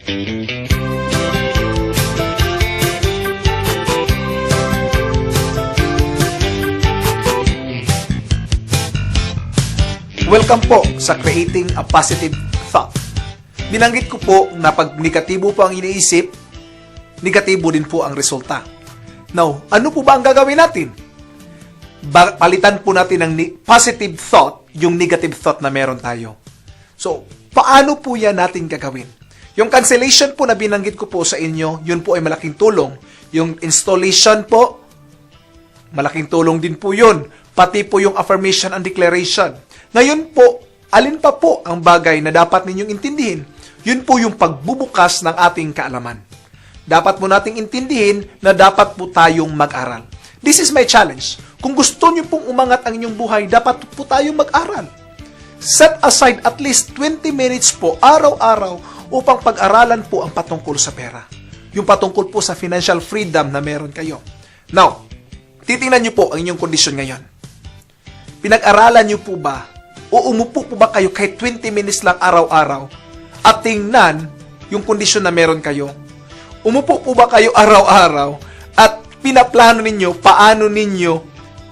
Welcome po sa Creating a Positive Thought. Binanggit ko po na pag negatibo po ang iniisip, negatibo din po ang resulta. Now, ano po ba ang gagawin natin? Palitan po natin ng positive thought, yung negative thought na meron tayo. So, paano po yan natin gagawin? Yung cancellation po na binanggit ko po sa inyo, yun po ay malaking tulong. Yung installation po, malaking tulong din po yun. Pati po yung affirmation and declaration. Ngayon po, alin pa po ang bagay na dapat ninyong intindihin? Yun po yung pagbubukas ng ating kaalaman. Dapat po nating intindihin na dapat po tayong mag-aral. This is my challenge. Kung gusto nyo pong umangat ang inyong buhay, dapat po tayong mag-aral. Set aside at least 20 minutes po araw-araw upang pag-aralan po ang patungkol sa pera. Yung patungkol po sa financial freedom na meron kayo. Now, titingnan nyo po ang inyong kondisyon ngayon. Pinag-aralan nyo po ba o umupo po ba kayo kahit 20 minutes lang araw-araw at tingnan yung kondisyon na meron kayo? Umupo po ba kayo araw-araw at pinaplano ninyo paano ninyo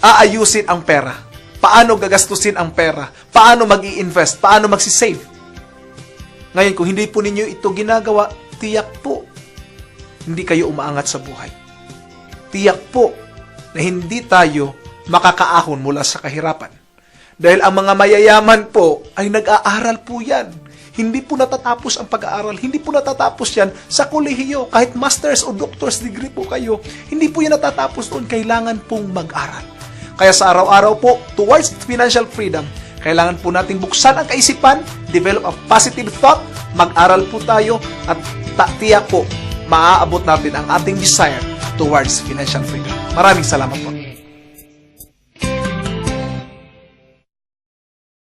aayusin ang pera? Paano gagastusin ang pera? Paano mag-i-invest? Paano magsisave? Ngayon, kung hindi po ninyo ito ginagawa, tiyak po, hindi kayo umaangat sa buhay. Tiyak po na hindi tayo makakaahon mula sa kahirapan. Dahil ang mga mayayaman po ay nag-aaral po yan. Hindi po natatapos ang pag-aaral. Hindi po natatapos yan sa kolehiyo. Kahit master's o doctor's degree po kayo, hindi po yan natatapos doon. Kailangan pong mag-aral. Kaya sa araw-araw po, towards financial freedom, kailangan po nating buksan ang kaisipan, develop a positive thought, mag-aral po tayo, at tiyak po, maaabot natin ang ating desire towards financial freedom. Maraming salamat po.